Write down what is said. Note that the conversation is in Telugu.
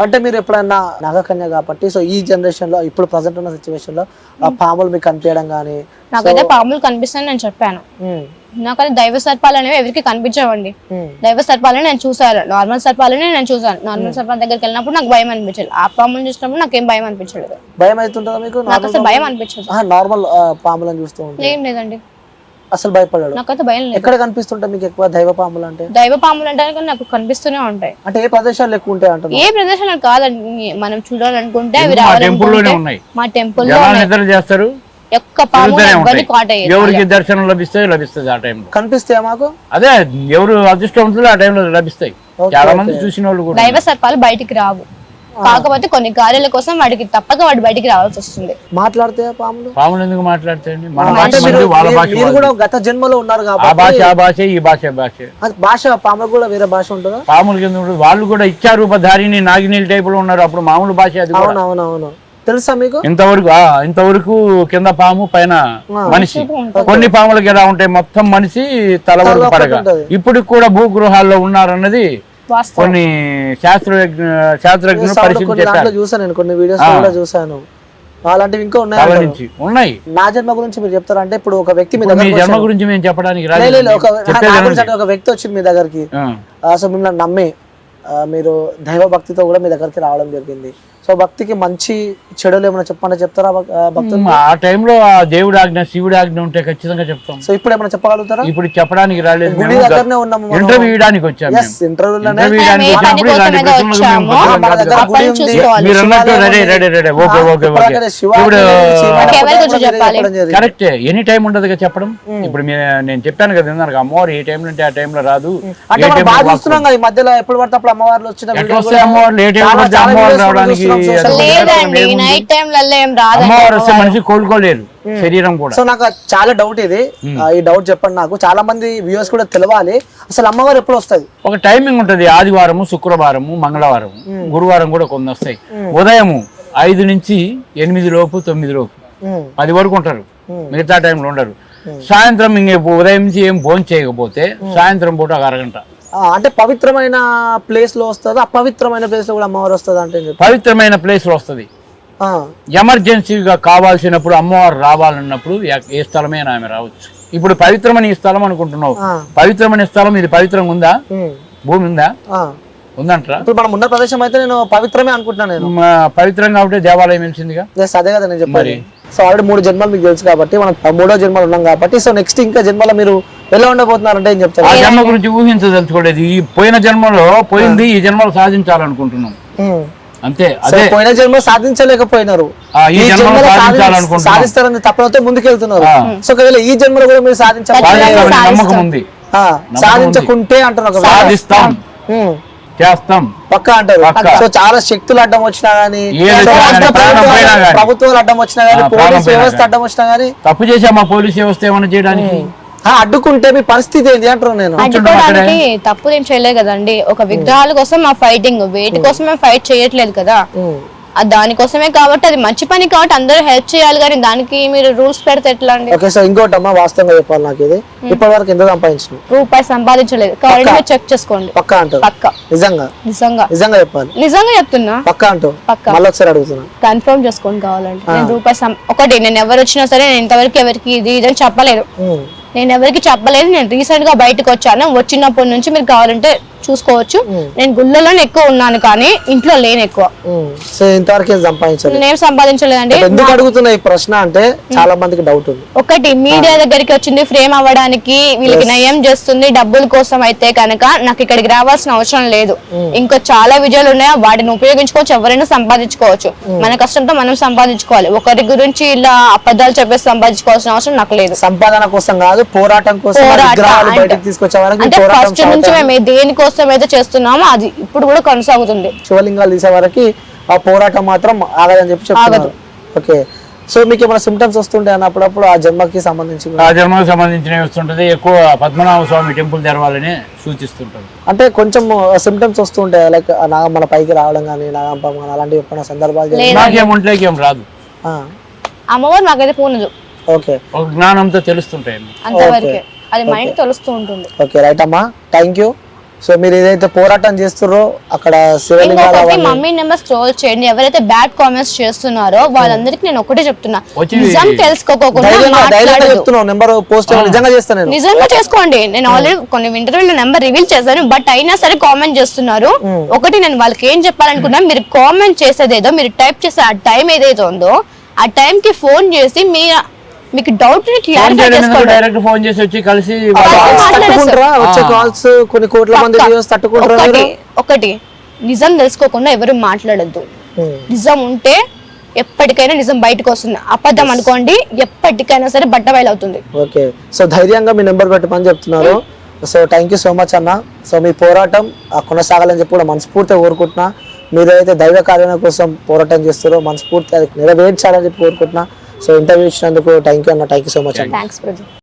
అంటే మీరు ఎప్పుడన్నా నాగకన్య కాబట్టి సో ఈ జనరేషన్ లో ఇప్పుడు ప్రజెంట్ ఉన్న సిచ్యువేషన్ లో ఆ పాములు మీకు కనిపించడం గానీ? నాకైతే పాములు కనిపిస్తాయని నేను చెప్పాను. నాకైతే దైవ సర్పాలు అనేవి ఎవరికి కనిపించవండి. దైవ సర్పాలని నేను చూసాను, నార్మల్ సర్పాలని నేను చూసాను. నార్మల్ సర్పాల దగ్గరికి వెళ్ళినప్పుడు నాకు భయం అనిపించలేదు. ఆ పాములను చూసినప్పుడు నాకేం భయం అనిపించలేదు. భయం అవుతుంటుందా మీకు? నాకు అసలు భయం అనిపించదు. నార్మల్ పాములను చూస్తూ ఉంటారు? ఏం లేదండి, అసలు భయపడదు. నాకైతే భయం లేదు. ఎక్కడ కనిపిస్తుంటాయి మీకు ఎక్కువ దైవ పాములు అంటే? దైవ పాములు అంటే నాకు కనిపిస్తూనే ఉంటాయి. అంటే ఏ ప్రదేశాలు ఎక్కువ ఉంటాయి అంటారు? ఏ ప్రదేశాలు కాదండి, మనం చూడాలనుకుంటే అవి మా టెంపుల్ చేస్తారు. ఒక్క పాము ఎవరికి కాట్ అయ్యేది, ఎవరికి దర్శనం లభిస్తుంది ఆ టైంలో. కనిపిస్తాయా మాకు? అదే ఎవరు అదృష్టవంతులు ఆ టైంలో లభిస్తాయి. చాలా మంది చూసిన వాళ్ళు కూడా. దైవ సర్పాలు బయటికి రావు, కాకపోతే కొన్ని కార్యాల కోసం వాటికి తప్పక వాటి బయటికి రావాల్సి వస్తుంది. మాట్లాడితే పాములు ఎందుకు మాట్లాడతాయండి? మీరు కూడా గత జన్మలో ఉన్నారు కాబట్టి ఆ భాష ఈ భాష పాములు కూడా వేరే భాష ఉంటుందా? పాముల కింద వాళ్ళు కూడా ఇచ్చారూపధారిని నాగినీళ్ళ టైప్ లో ఉన్నారు. అప్పుడు మామూలు భాష అది. అవునవునవును, తెలుసా మీకు? ఇంతవరకు కింద పాము పైన మనిషి. కొన్ని పాములకి ఎలా ఉంటాయి, మొత్తం మనిషి తల వరకు పడగా. ఇప్పుడు కూడా భూగృహాల్లో ఉన్నారన్నది కొన్ని శాస్త్రజ్ఞులు పరిశీలించారు. చూసాను నేను కొన్ని వీడియోస్ కూడా చూసాను. అలాంటివి ఇంకా ఉన్నాయి. నా జన్మ గురించి మీరు చెప్తారా? అంటే ఇప్పుడు ఒక వ్యక్తి మీ జన్మ గురించి మేము చెప్పడానికి ఒక వ్యక్తి వచ్చింది మీ దగ్గరికి, సో మిమ్మల్ని నమ్మి మీరు దైవ భక్తితో కూడా మీ దగ్గరికి రావడం జరిగింది. సో భక్తికి మంచి చెడులు ఏమైనా చెప్పండి, చెప్తారా భక్తులు? ఆ టైంలో ఆ దేవుడి ఆజ్ఞ శివుడి ఆజ్ఞ ఉంటే ఖచ్చితంగా చెప్తాం. సో ఇప్పుడు ఏమైనా చెప్పగలుగుతారా? ఇప్పుడు చెప్పడానికి రాలేదు, గుడి దగ్గరనే ఉన్నాము, ఇంటర్వ్యూ ఇవ్వడానికి వచ్చాము. కరెక్టే, ఎనీ టైం ఉండదు చెప్పడం. ఇప్పుడు నేను చెప్పాను కదా ఇందాక, అమ్మవారు ఏ టైంలో అంటే ఆ టైంలో రాదు. మధ్యలో ఎప్పుడు పడితే అప్పుడు అమ్మవార్లు వచ్చిన అమ్మవారు ఏ టైం పడితే అమ్మవారు రావడానికి మనిషి కోలుకోలేరు శరీరం కూడా. సో నాకు చాలా డౌట్ ఇది, ఈ డౌట్ చెప్పండి నాకు. చాలా మంది వ్యూవర్స్ కూడా తెలవాలి, అసలు అమ్మవారు ఎప్పుడు వస్తుంది? ఒక టైమింగ్ ఉంటది. ఆదివారము, శుక్రవారము, మంగళవారం, గురువారం కూడా కొన్ని వస్తాయి. ఉదయం 5 నుంచి 8 లోపు, 9 లోపు, 10 వరకు ఉంటారు. మిగతా టైంలో ఉండరు. సాయంత్రం ఉదయం నుంచి ఏం భోజనం చేయకపోతే సాయంత్రం పూట ఒక అరగంట. అంటే పవిత్రమైన ప్లేస్ లో వస్తుంది, అపవిత్రమైన ప్లేస్ లో కూడా అమ్మవారు వస్తుంది? అంటే పవిత్రమైన ప్లేస్ లో వస్తుంది. ఎమర్జెన్సీగా కావాల్సినప్పుడు అమ్మవారు రావాలన్నప్పుడు ఏ స్థలమైనా ఆమె రావచ్చు. ఇప్పుడు పవిత్రమైన ఈ స్థలం అనుకుంటున్నావు, పవిత్రమైన స్థలం ఇది పవిత్రంగా ఉందా? భూమి ఉందా? ఉందంటారా? ఇప్పుడు మనం ఉన్న ప్రదేశం అయితే నేను పవిత్రమే అనుకుంటున్నాను. నేను పవిత్రంగా ఉంటే దేవాలయం వెలిసిందిగా. అదే కదా నేను చెప్పాలి. సో ఆల్రెడీ 3 జన్మలు మీకు తెలుసు కాబట్టి, మనం 3వ జన్మలు ఉన్నాం కాబట్టి, సో నెక్స్ట్ ఇంకా జన్మలో మీరు ఎలా ఉండబోతున్నారంటే ఏం చెప్తారు? ఆ జన్మ గురించి ఊహించదలుచుకోలేదు. ఈ పోయిన జన్మలో పోయింది, ఈ జన్మలో సాధించాలనుకుంటున్నాం అంతే. అదే పోయిన జన్మ సాధించలేకపోయినారు, ఈ జన్మలో సాధిస్తారని తప్పనతో ముందుకెళ్తున్నారు. సో ఒకవేళ ఈ జన్మలో కూడా మీరు సాధించాలని నమ్మకం ఉంది. సాధించకుంటే అంటున్నారు సాధిస్తాం, చేస్తాం పక్కా అంటారు. సో చాలా శక్తులు అడ్డం వచ్చినా గానీ, ప్రభుత్వాలు అడ్డం వచ్చినా గానీ, పోలీస్ వ్యవస్థ అడ్డం వచ్చినా గానీ, తప్పు చేసామా పోలీస్ వ్యవస్థ ఏమైనా చేయడానికి? అడ్డుకుంటే మీ పరిస్థితి ఏంటి అంటారు? నేను అడ్డుకోవడానికి తప్పు ఏం చేయలేదు కదండి. ఒక విగ్రహాల కోసం మా ఫైటింగ్, వేటి కోసం మేము ఫైట్ చేయట్లేదు కదా, దానికోసమే. కాబట్టి అది మంచి పని కాబట్టి అందరూ హెల్ప్ చేయాలి, కానీ దానికి మీరు రూల్స్ పెడితే ఎట్లా అండి? ఓకే, సో ఇంకోటమ్మా, వాస్తవంగా చెప్పాలి, నాకు ఇది ఇప్పటి వరకు ఎంత సంపాదించిన? రూపాయి సంపాదించలేదు. కాబట్టి మీరు చెక్ చేసుకోండి. పక్కా అంటారు? పక్కా. నిజంగా నిజంగా నిజంగా చెప్పాలి? నిజంగా చెప్తున్నా. పక్కా అంటూ పక్కా. మళ్ళీ ఒకసారి అడుగుతున్నా, కన్ఫర్మ్ చేసుకోండి కావాలంటే. నేను రూపాయి ఒకటి, నేను ఎవరు వచ్చినా సరే నేను ఇంతవరకు ఎవరికి ఇది ఇదని చెప్పలేదు. నేను ఎవరికి చెప్పలేదు. నేను రీసెంట్ గా బయటకు వచ్చాను. వచ్చినప్పటి నుంచి మీరు కావాలంటే చూసుకోవచ్చు. నేను గుళ్ళలోనే ఎక్కువ ఉన్నాను, కానీ ఇంట్లో లేను ఎక్కువ. ఇంతవరకు నేను సంపాదించలేదండి. ఎందుకు అడుగుతున్నా ఈ ప్రశ్న అంటే చాలా మందికి డౌట్ ఉంది. ఒకటి, మీడియా దగ్గరికి వచ్చింది ఫ్రేమ్ అవ్వడానికి, వీళ్ళకి నయం చేస్తుంది డబ్బుల కోసం అయితే కనుక నాకు ఇక్కడికి రావాల్సిన అవసరం లేదు. ఇంకా చాలా విజయాలు ఉన్నాయి, వాటిని ఉపయోగించుకోవచ్చు, ఎవరైనా సంపాదించుకోవచ్చు. మన కష్టంతో మనం సంపాదించుకోవాలి. ఒకరి గురించి ఇలా అబద్ధాలు చెప్పేసి సంపాదించుకోవాల్సిన అవసరం నాకు లేదు. సంపాదన కోసం కాదు, పోరాటం కోసం. అంటే ఫస్ట్ నుంచి మేము దేనికోసం అయితే చేస్తున్నామో అది ఇప్పుడు కూడా కొనసాగుతుంది. శివలింగాలు తీసే వరకు ఆ పోరాటం మాత్రం ఆగదని చెప్పి చెప్తున్నారు. ఓకే, సో మీకు ఏమైనా సిమ్టమ్స్ వస్తుంటాయి అన్నప్పుడు ఆ జన్మకి సంబంధించినవి వస్తుంటది. ఎక్కువ పద్మనాభ స్వామి టెంపుల్ తెరవాలని సూచిస్తుంటారు. అంటే కొంచెం సిమ్టమ్స్ వస్తుంటాయి, లైక్ నాగమ్మ పైకి రావడం కానీ, నాగంపం కానీ, అలాంటివి ఎప్పుడైనా సందర్భాలు? నాకేం రాదు. అమ్మవారు నాకైతే పూనదు. ఓకే, జ్ఞానంతో తెలుస్తుంటాయి అంతవరకే, అది మైండ్ తెలుస్తూ ఉంటుంది. ఓకే, రైట్ అమ్మా, థ్యాంక్ యూ. సో మీరు ఏదైతే పోరాటం చేస్తున్నారో అక్కడ శివలింగాల ఇంకొకటి మమ్మీ నెంబర్ స్క్రోల్ చేయండి. ఎవరైతే బ్యాడ్ కామెంట్స్ చేస్తున్నారో వాళ్ళందరికీ నేను ఒకటే చెప్తున్నా, వచ్చి నిజం తెలుసుకోకుండా ధైర్యంగా మాట్లాడదు. చెప్తున్నావు, నెంబర్ పోస్ట్ నిజంగా చేస్తాను నేను. నిజంగా చేసుకోండి. నేను ఆల్రెడీ కొన్ని ఇంటర్వ్యూలో నెంబర్ రివీల్ చేశాను, బట్ అయినా సరే కామెంట్ చేస్తున్నారు. ఒకటి నేను వాళ్ళకి ఏం చెప్పాలనుకున్నా, మీరు కామెంట్ చేసేదేదో, మీరు టైప్ చేసే ఆ టైం ఏదైతే ఉందో ఆ టైం కి ఫోన్ చేసి మీకు డౌట్ క్లారిఫై చేసుకోండి. డైరెక్ట్ ఫోన్ చేసి వచ్చి కలిసి తట్టుకుంటారా వచ్చే కాల్స్? కొన్ని కోట్ల మంది viewers తట్టుకుంటారా మీరు? ఒకటి నిజం తెలుసుకోకుండా ఎవరు మాట్లాడద్దు. నిజం ఉంటే ఎప్పటికైనా నిజం బయటకు వస్తుంది. అబద్ధం అనుకోండి ఎప్పటికైనా సరే బట్ట బయలవుతుంది. ఓకే, సో ధైర్యంగా మీ నెంబర్ పెట్టమని చెప్తున్నారు. So thank you so much అన్న. సో మీ పోరాటం కొనసాగాలని చెప్పి కూడా మనస్ఫూర్తిగా కోరుకుంటున్నా. మీరు ఏదైతే దైవ కార్యాల కోసం పోరాటం చేస్తారో మనస్ఫూర్తిగా అది నెరవేర్చాలని చెప్పి కోరుకుంటున్నా. సో ఇంటర్వ్యూ ఇచ్చినందుకు థ్యాంక్ యూ అన్న. థ్యాంక్ యూ సో మచ్ అన్న. Thanks brother.